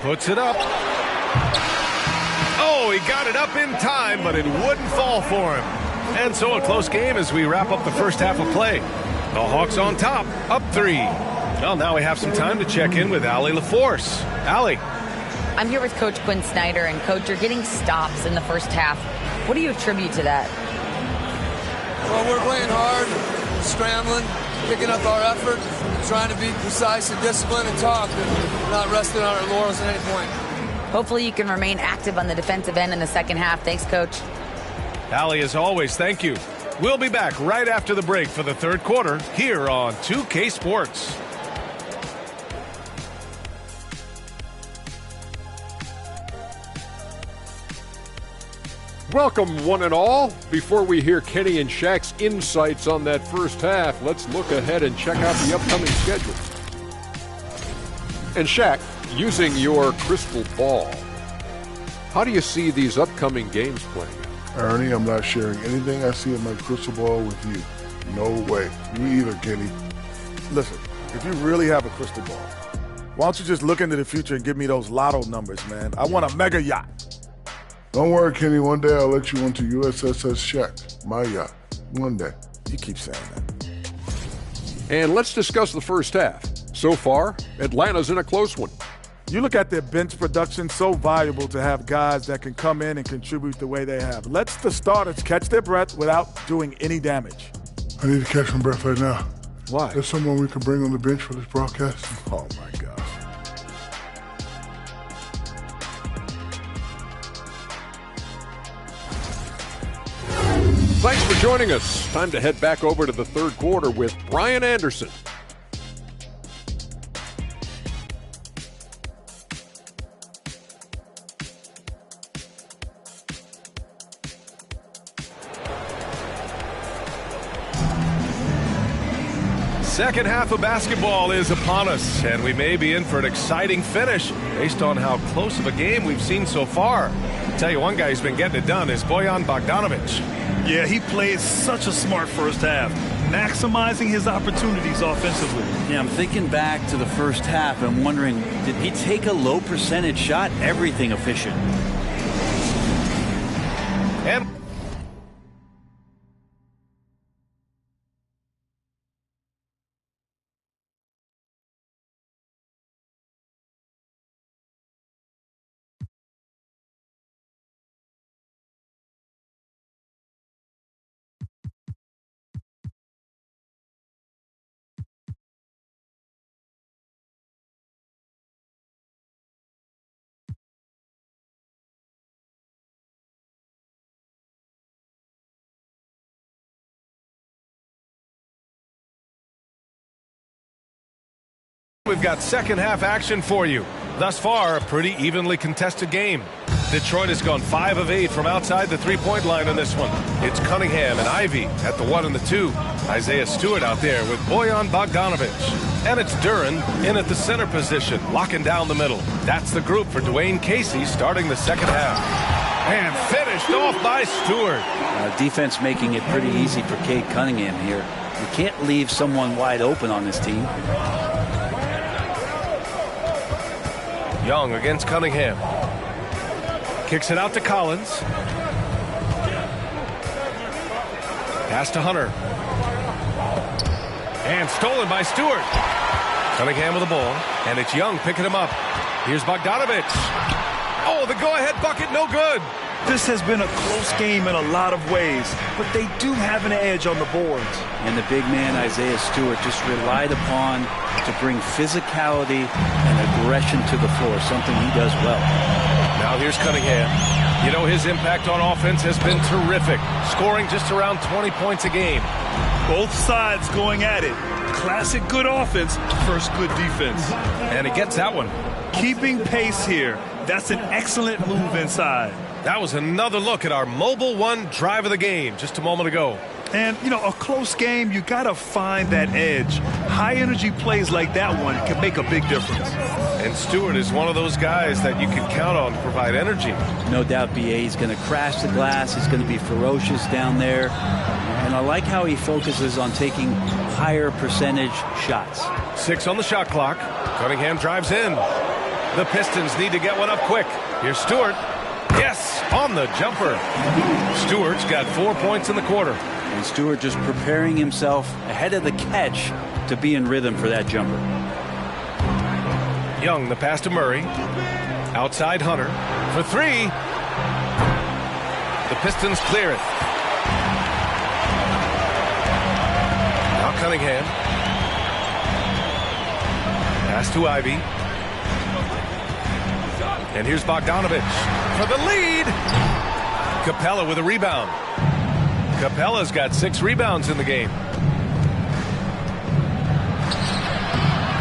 Puts it up. Oh, he got it up in time, but it wouldn't fall for him. And so a close game as we wrap up the first half of play. The Hawks on top, up 3. Well, now we have some time to check in with Allie LaForce. Allie. I'm here with Coach Quinn Snyder, and Coach, you're getting stops in the first half. What do you attribute to that? Well, we're playing hard, scrambling, picking up our effort, trying to be precise and disciplined and talk, and not resting on our laurels at any point. Hopefully you can remain active on the defensive end in the second half. Thanks, Coach. Allie, as always, thank you. We'll be back right after the break for the third quarter here on 2K Sports. Welcome, one and all. Before we hear Kenny and Shaq's insights on that first half, let's look ahead and check out the upcoming schedule. And Shaq, using your crystal ball, how do you see these upcoming games playing out? Ernie, I'm not sharing anything I see in my crystal ball with you. No way. You either, Kenny. Listen, if you really have a crystal ball, why don't you just look into the future and give me those lotto numbers, man? I want a mega yacht. Don't worry, Kenny. One day I'll let you onto USSS Shaq, my yacht. One day. You keep saying that. And let's discuss the first half. So far, Atlanta's in a close one. You look at their bench production, so valuable to have guys that can come in and contribute the way they have. Let's the starters catch their breath without doing any damage. I need to catch my breath right now. Why? There's someone we can bring on the bench for this broadcast. Oh, my gosh. Thanks for joining us. Time to head back over to the third quarter with Brian Anderson. Second half of basketball is upon us, and we may be in for an exciting finish based on how close of a game we've seen so far. I'll tell you, one guy who's been getting it done is Bojan Bogdanovic. Yeah, he played such a smart first half, maximizing his opportunities offensively. Yeah, I'm thinking back to the first half and wondering, did he take a low percentage shot? Everything efficient. And we've got second half action for you. Thus far, a pretty evenly contested game. Detroit has gone 5 of 8 from outside the three-point line in this one. It's Cunningham and Ivy at the 1 and the 2. Isaiah Stewart out there with Bojan Bogdanovic. And it's Duren in at the center position, locking down the middle. That's the group for Dwayne Casey starting the second half. And finished off by Stewart. Defense making it pretty easy for Cade Cunningham here. You can't leave someone wide open on this team. Young against Cunningham. Kicks it out to Collins. Pass to Hunter. And stolen by Stewart. Cunningham with the ball. And it's Young picking him up. Here's Bogdanovic. Oh, the go-ahead bucket, no good. This has been a close game in a lot of ways, but they do have an edge on the boards. And the big man, Isaiah Stewart, just relied upon to bring physicality and aggression to the floor, something he does well. Now here's Cunningham. You know, his impact on offense has been terrific, scoring just around 20 points a game. Both sides going at it. Classic good offense, first good defense. And he gets that one. Keeping pace here. That's an excellent move inside. That was another look at our Mobile One drive of the game just a moment ago. And, you know, a close game, you got to find that edge. High-energy plays like that one can make a big difference. And Stewart is one of those guys that you can count on to provide energy. No doubt BA is going to crash the glass. He's going to be ferocious down there. And I like how he focuses on taking higher percentage shots. 6 on the shot clock. Cunningham drives in. The Pistons need to get one up quick. Here's Stewart. Yes, on the jumper. Stewart's got 4 points in the quarter. And Stewart just preparing himself ahead of the catch to be in rhythm for that jumper. Young, the pass to Murray. Outside Hunter for three. The Pistons clear it. Now Cunningham. Pass to Ivy. And here's Bogdanovich for the lead. Capella with a rebound. Capella's got 6 rebounds in the game.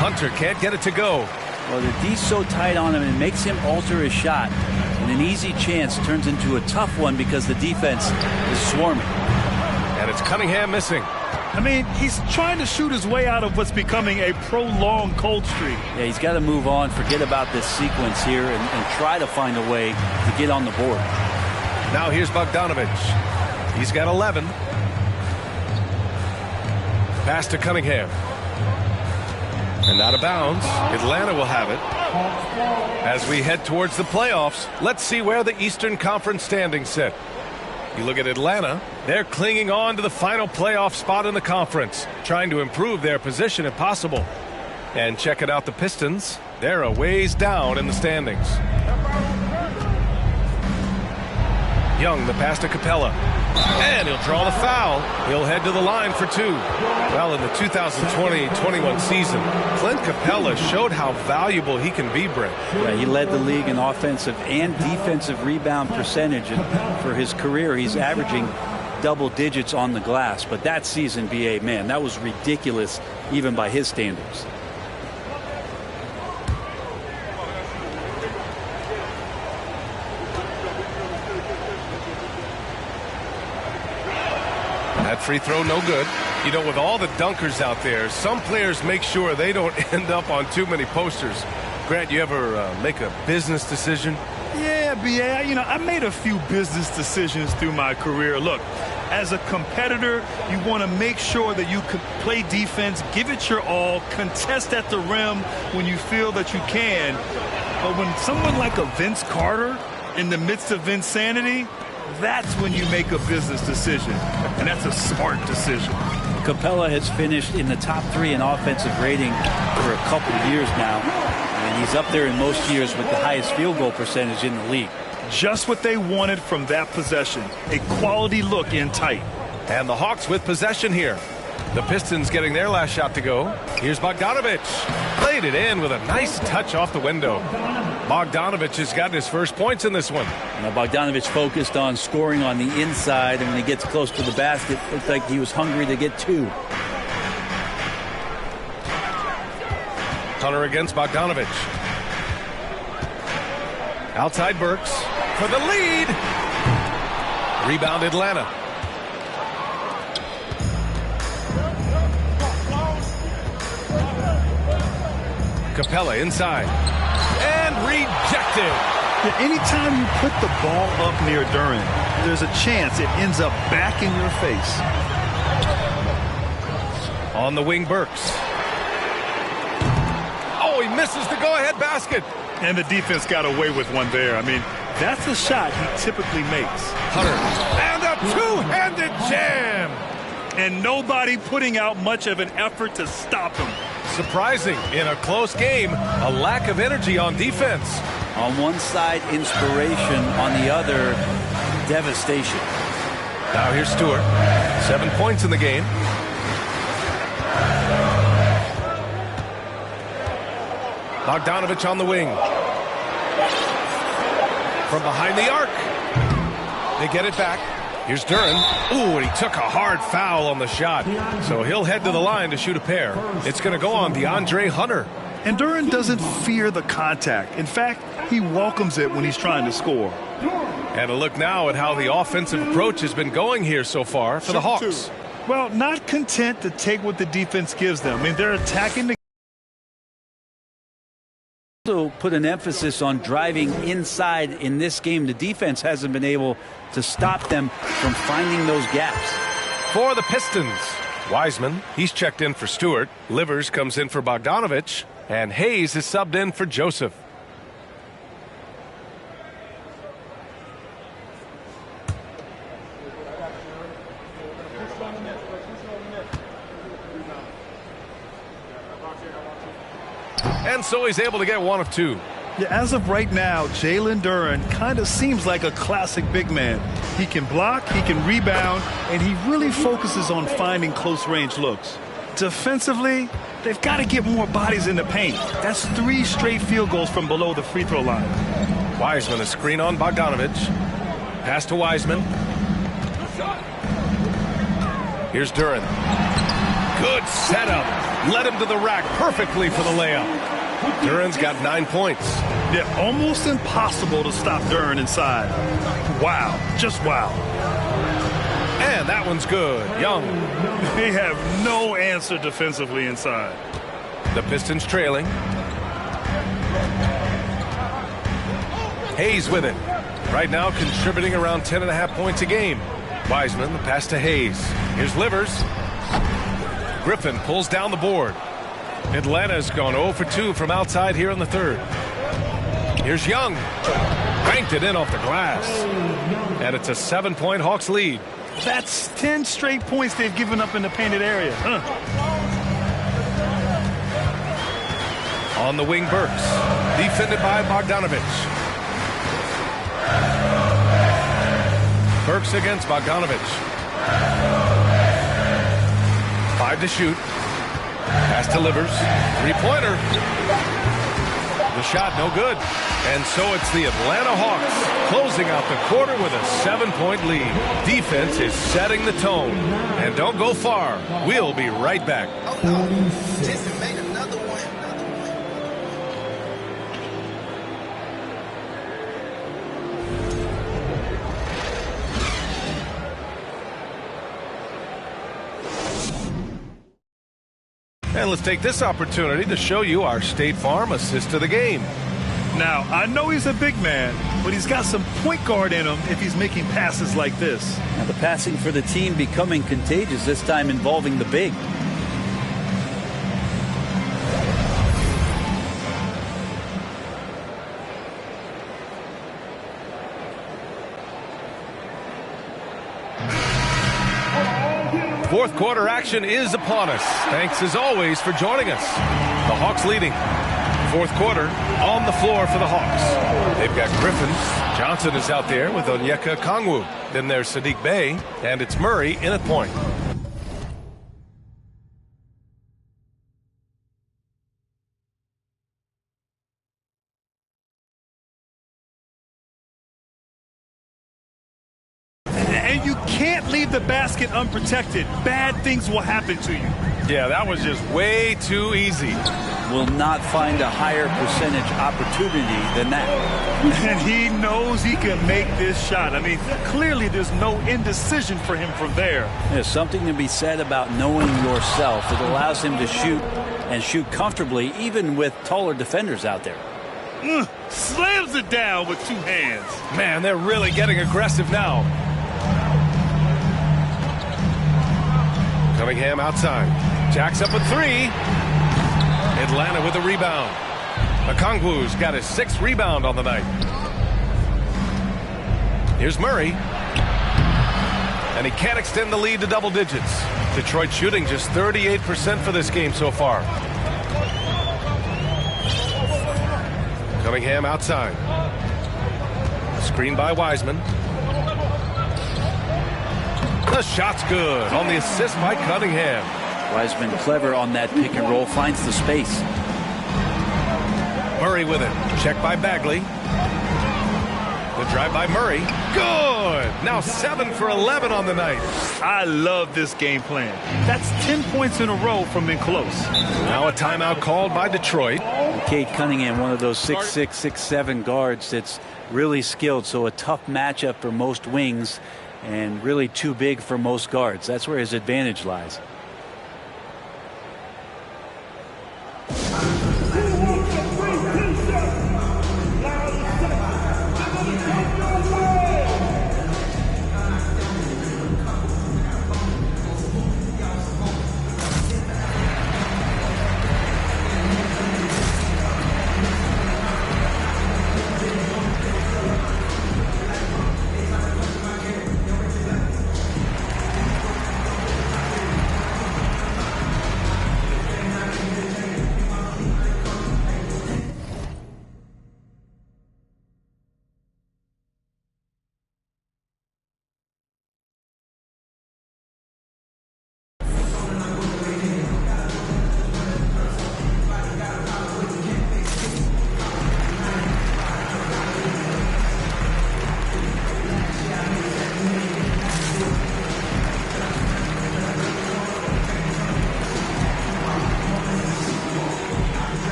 Hunter can't get it to go. Well, the D's so tight on him, it makes him alter his shot. And an easy chance turns into a tough one because the defense is swarming. And it's Cunningham missing. I mean, he's trying to shoot his way out of what's becoming a prolonged cold streak. Yeah, he's got to move on, forget about this sequence here, and try to find a way to get on the board. Now here's Bogdanovich. He's got 11. Pass to Cunningham. And out of bounds. Atlanta will have it. As we head towards the playoffs, let's see where the Eastern Conference standings sit. You look at Atlanta, they're clinging on to the final playoff spot in the conference, trying to improve their position if possible. And checking out the Pistons, they're a ways down in the standings. Young, the pass to Capella. And he'll draw the foul. He'll head to the line for 2. Well, in the 2020-21 season, Clint Capella showed how valuable he can be, Brent. Yeah, he led the league in offensive and defensive rebound percentage. And for his career, he's averaging double digits on the glass. But that season, B.A., man, that was ridiculous even by his standards. That free throw, no good. You know, with all the dunkers out there, some players make sure they don't end up on too many posters. Grant, you ever make a business decision? Yeah, B.A., you know, I made a few business decisions through my career. Look, as a competitor, you want to make sure that you can play defense, give it your all, contest at the rim when you feel that you can. But when someone like a Vince Carter in the midst of insanity, that's when you make a business decision, and that's a smart decision. Capella has finished in the top 3 in offensive rating for a couple of years now, and he's up there in most years with the highest field goal percentage in the league. Just what they wanted from that possession, a quality look in tight. And the Hawks with possession here. The Pistons getting their last shot to go. Here's Bogdanovich. Played it in with a nice touch off the window. Bogdanovich has gotten his first points in this one. Now Bogdanovich focused on scoring on the inside, and when he gets close to the basket, it looked like he was hungry to get 2. Hunter against Bogdanovich. Outside Burks for the lead. Rebound Atlanta. Capella inside. And rejected. Yeah, anytime you put the ball up near Duran, there's a chance it ends up back in your face. On the wing, Burks. Oh, he misses the go-ahead basket. And the defense got away with one there. I mean, that's a shot he typically makes. Hunter. And a two-handed jam. And nobody putting out much of an effort to stop him. Surprising in a close game, a lack of energy on defense. On one side, inspiration. On the other, devastation. Now here's Stewart. 7 points in the game. Bogdanovich on the wing. From behind the arc. They get it back. Here's Duran. Ooh, and he took a hard foul on the shot. So he'll head to the line to shoot a pair. It's going to go on DeAndre Hunter. And Duran doesn't fear the contact. In fact, he welcomes it when he's trying to score. And a look now at how the offensive approach has been going here so far for the Hawks. Well, not content to take what the defense gives them. I mean, they're attacking the put an emphasis on driving inside in this game. The defense hasn't been able to stop them from finding those gaps. For the Pistons, Wiseman, he's checked in for Stewart. Livers comes in for Bogdanovich. And Hayes is subbed in for Joseph. And so he's able to get one of two. Yeah, as of right now, Jalen Duren kind of seems like a classic big man. He can block, he can rebound, and he really focuses on finding close-range looks. Defensively, they've got to get more bodies in the paint. That's 3 straight field goals from below the free throw line. Wiseman, a screen on Bogdanovich. Pass to Wiseman. Here's Duren. Good setup. Led him to the rack perfectly for the layup. Duren's got 9 points. Yeah, almost impossible to stop Duren inside. Wow, just wow. And that one's good. Young. They have no answer defensively inside. The Pistons trailing. Hayes with it. Right now contributing around 10.5 points a game. Wiseman, the pass to Hayes. Here's Livers. Griffin pulls down the board. Atlanta's gone 0 for 2 from outside here in the third. Here's Young. Banked it in off the glass. And it's a 7-point Hawks lead. That's 10 straight points they've given up in the painted area. On the wing, Burks. Defended by Bogdanovich. Burks against Bogdanovich. 5 to shoot. Pass to Livers. 3-pointer. The shot no good. And so it's the Atlanta Hawks closing out the quarter with a 7-point lead. Defense is setting the tone. And don't go far. We'll be right back. And let's take this opportunity to show you our State Farm assist to the game. Now, I know he's a big man, but he's got some point guard in him if he's making passes like this. Now the passing for the team becoming contagious, this time involving the big. Fourth quarter action is upon us. Thanks as always for joining us. The Hawks leading. Fourth quarter on the floor for the Hawks. They've got Griffin. Johnson is out there with Onyeka Okongwu. Then there's Sadiq Bey, and it's Murray in at point. And you can't leave the basket unprotected. Bad things will happen to you. Yeah, that was just way too easy. Will not find a higher percentage opportunity than that. And he knows he can make this shot. I mean, clearly there's no indecision for him from there. There's something to be said about knowing yourself. It allows him to shoot and shoot comfortably, even with taller defenders out there. Slams it down with 2 hands. Man, they're really getting aggressive now. Cunningham outside. Jacks up a 3. Atlanta with a rebound. Okongwu's got his 6th rebound on the night. Here's Murray. And he can't extend the lead to double digits. Detroit shooting just 38% for this game so far. Cunningham outside. Screen by Wiseman. The shot's good on the assist by Cunningham. Wiseman clever on that pick and roll, finds the space. Murray with it. Check by Bagley. The drive by Murray. Good. Now 7 for 11 on the night. I love this game plan. That's 10 points in a row from in close. Now a timeout called by Detroit. Cade Cunningham, one of those 6'6", 6'7" guards that's really skilled, so a tough matchup for most wings and really too big for most guards. That's where his advantage lies.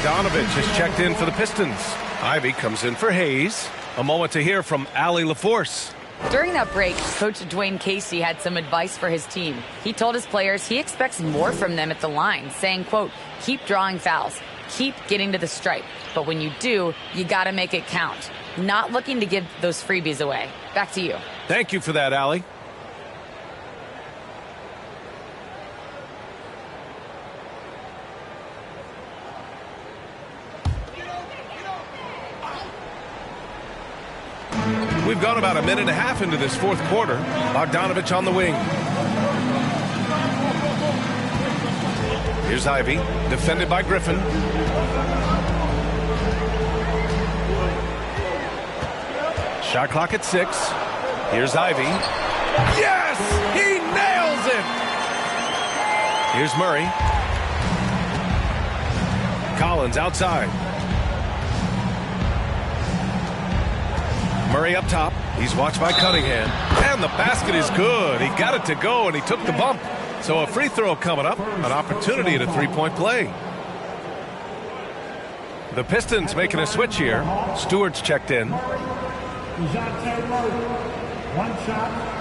Bogdanovich has checked in for the Pistons. Ivy comes in for Hayes. A moment to hear from Allie LaForce. During that break, Coach Dwayne Casey had some advice for his team. He told his players he expects more from them at the line, saying, quote, keep drawing fouls, keep getting to the stripe. But when you do, you got to make it count. Not looking to give those freebies away. Back to you. Thank you for that, Allie. We've gone about a minute and a half into this fourth quarter. Bogdanovich on the wing. Here's Ivy, defended by Griffin. Shot clock at 6. Here's Ivy. Yes! He nails it! Here's Murray. Collins outside. Murray up top. He's watched by Cunningham. And the basket is good. He got it to go, and he took the bump. So a free throw coming up. An opportunity at a three-point play. The Pistons making a switch here. Stewart's checked in. One shot.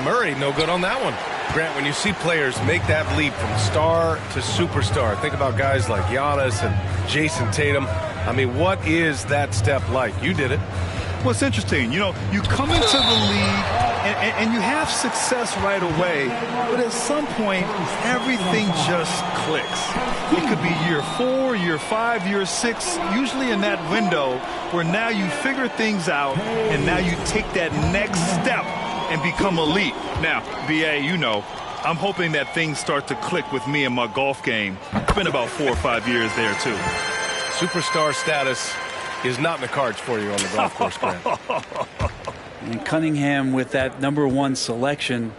Murray, no good on that one. Grant, when you see players make that leap from star to superstar, think about guys like Giannis and Jason Tatum. I mean, what is that step like? You did it. Well, it's interesting. You know, you come into the league and you have success right away, but at some point, everything just clicks. It could be year 4, year 5, year 6, usually in that window where now you figure things out and now you take that next step and become elite. Now, BA, you know, I'm hoping that things start to click with me and my golf game. It's been about 4 or 5 years there, too. Superstar status is not in the cards for you on the golf course, Grant. And Cunningham with that #1 selection,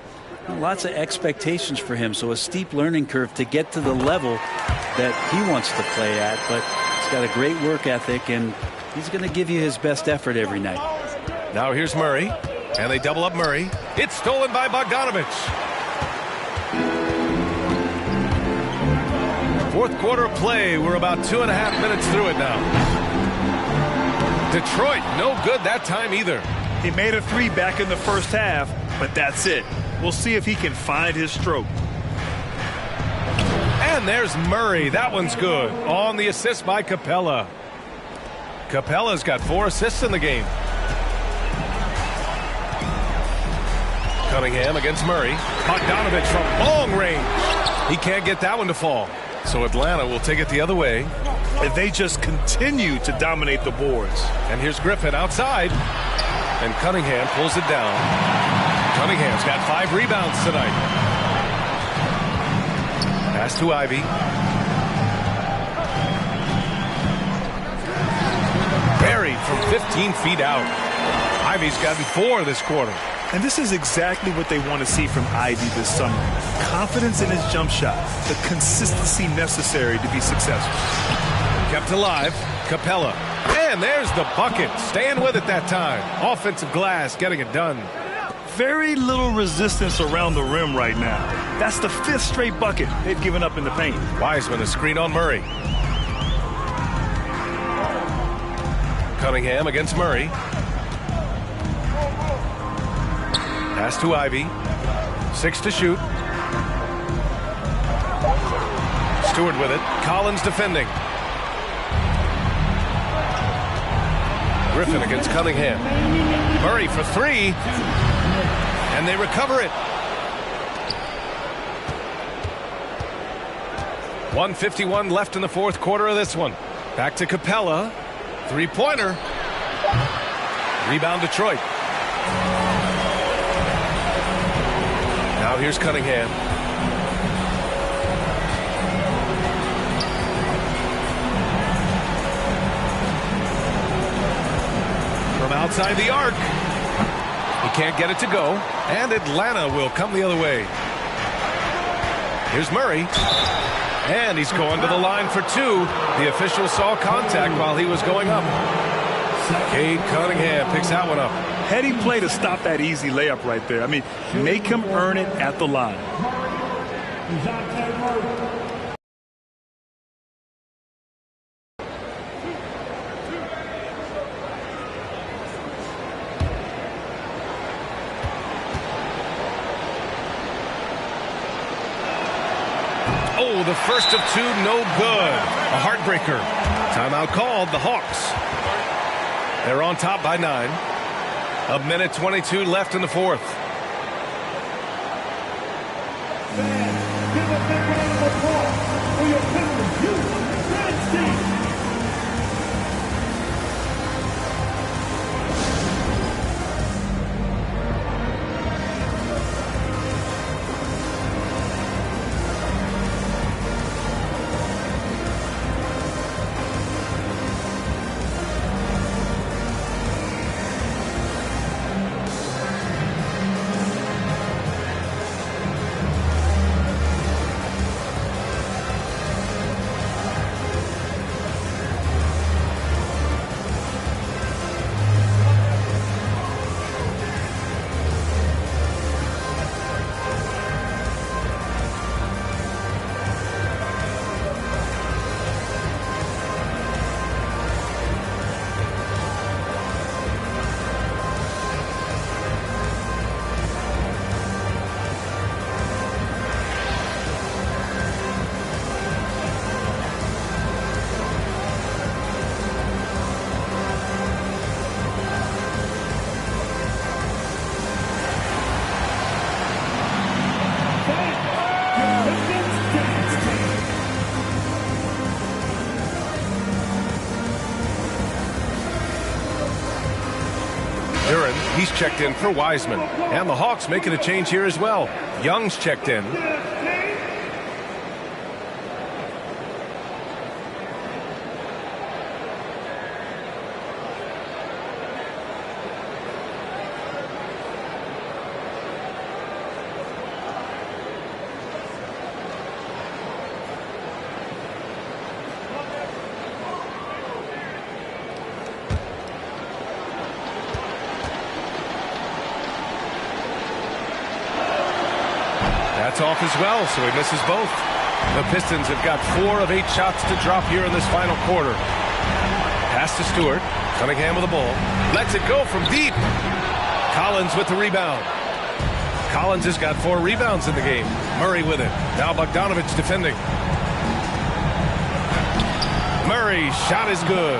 lots of expectations for him. So a steep learning curve to get to the level that he wants to play at. But he's got a great work ethic, and he's going to give you his best effort every night. Now here's Murray. And they double up Murray. It's stolen by Bogdanovich. Fourth quarter play. We're about 2.5 minutes through it now. Detroit, no good that time either. He made a 3 back in the first half, but that's it. We'll see if he can find his stroke. And there's Murray. That one's good. On the assist by Capella. Capella's got 4 assists in the game. Cunningham against Murray. Bogdanovich from long range. He can't get that one to fall. So Atlanta will take it the other way. And they just continue to dominate the boards. And here's Griffin outside. And Cunningham pulls it down. Cunningham's got 5 rebounds tonight. Pass to Ivy. Buried from 15 feet out. Ivy's got 4 this quarter. And this is exactly what they want to see from Ivy this summer. Confidence in his jump shot. The consistency necessary to be successful. Kept alive. Capella. And there's the bucket. Staying with it that time. Offensive glass getting it done. Very little resistance around the rim right now. That's the 5th straight bucket they've given up in the paint. Wiseman a screen on Murray. Cunningham against Murray. Pass to Ivy. 6 to shoot. Stewart with it. Collins defending. Griffin against Cunningham. Murray for 3. And they recover it. 1:51 left in the fourth quarter of this one. Back to Capella. 3-pointer. Rebound Detroit. Now here's Cunningham. From outside the arc. He can't get it to go, and Atlanta will come the other way. Here's Murray, and he's going to the line for two. The official saw contact while he was going up. Cade Cunningham picks that one up. Heady play to stop that easy layup right there. I mean, make him earn it at the line. Oh, the first of two, no good. A heartbreaker. Timeout called, the Hawks. They're on top by 9. A minute 22 left in the fourth. He's checked in for Wiseman. And the Hawks making a change here as well. Young's checked in. That's off as well, so he misses both. The Pistons have got 4 of 8 shots to drop here in this final quarter. Pass to Stewart. Cunningham with the ball. Lets it go from deep. Collins with the rebound. Collins has got 4 rebounds in the game. Murray with it. Now Bogdanovich defending. Murray's shot is good.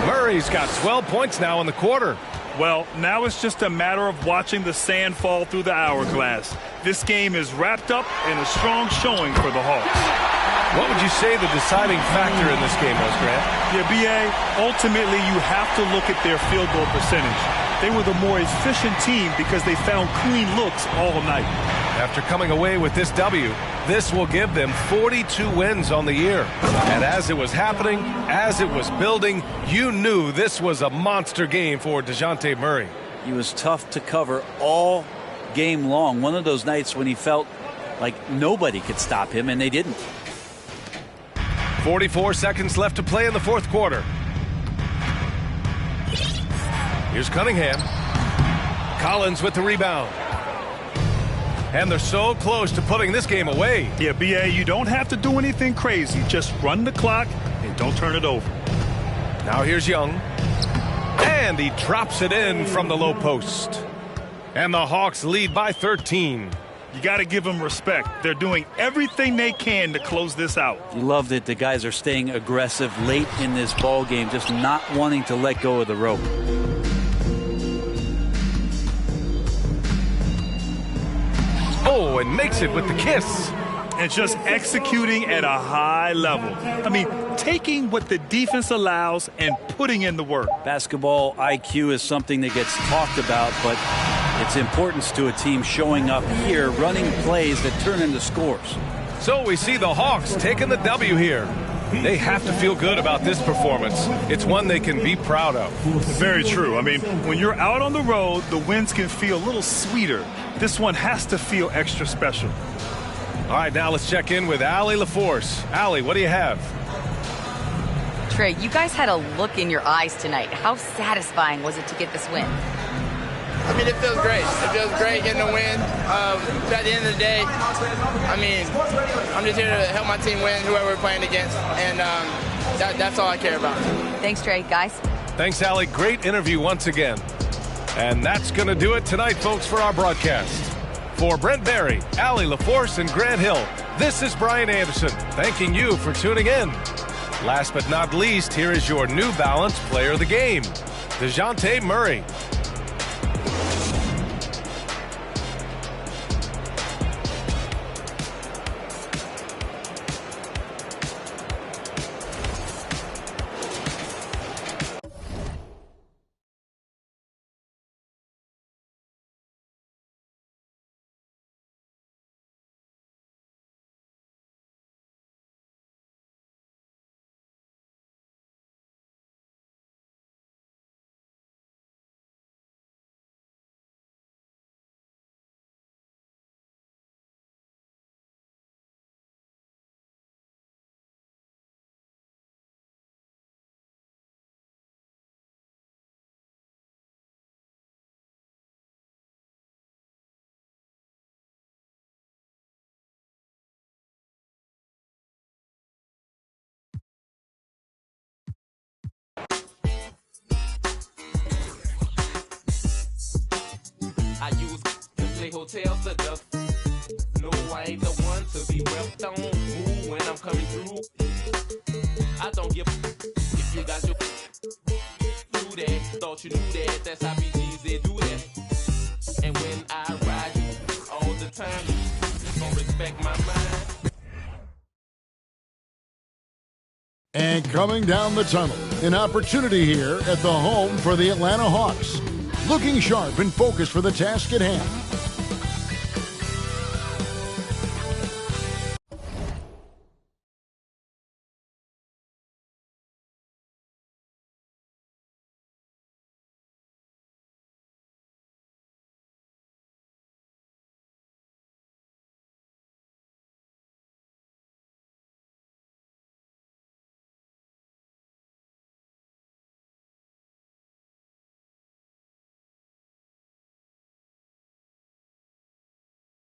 Murray's got 12 points now in the quarter. Well, now it's just a matter of watching the sand fall through the hourglass. This game is wrapped up in a strong showing for the Hawks. What would you say the deciding factor in this game was, Grant? Yeah, B.A., ultimately you have to look at their field goal percentage. They were the more efficient team because they found clean looks all night. After coming away with this W, this will give them 42 wins on the year. And as it was happening, as it was building, you knew this was a monster game for DeJounte Murray. He was tough to cover all game long. One of those nights when he felt like nobody could stop him, and they didn't. 44 seconds left to play in the fourth quarter. Here's Cunningham. Collins with the rebound. And they're so close to putting this game away. Yeah, B.A., you don't have to do anything crazy. Just run the clock and don't turn it over. Now here's Young. And he drops it in from the low post. And the Hawks lead by 13. You got to give them respect. They're doing everything they can to close this out. You love that the guys are staying aggressive late in this ball game, just not wanting to let go of the rope. Oh, and makes it with the kiss. And just executing at a high level. I mean, taking what the defense allows and putting in the work. Basketball IQ is something that gets talked about, but its importance to a team showing up here, running plays that turn into scores. So we see the Hawks taking the W here. They have to feel good about this performance. It's one they can be proud of. Very true. I mean, when you're out on the road, the wins can feel a little sweeter. This one has to feel extra special. All right, now let's check in with Allie LaForce. Allie, what do you have? Trey, you guys had a look in your eyes tonight. How satisfying was it to get this win? I mean, it feels great. It feels great getting a win. At the end of the day, I mean, I'm just here to help my team win, whoever we're playing against, and that's all I care about. Thanks, Trey. Guys. Thanks, Allie. Great interview once again. And that's going to do it tonight, folks, for our broadcast. For Brent Barry, Allie LaForce, and Grant Hill, this is Brian Anderson, thanking you for tuning in. Last but not least, here is your New Balance Player of the Game, DeJounte Murray. I use to play hotel seduct. No, I ain't the one to be wept on. Ooh, when I'm coming through, I don't give if you got your do that. Thought you knew that. That's how BGs they do that. And when I ride you all the time, you gon' respect my mind. And coming down the tunnel, an opportunity here at the home for the Atlanta Hawks. Looking sharp and focused for the task at hand.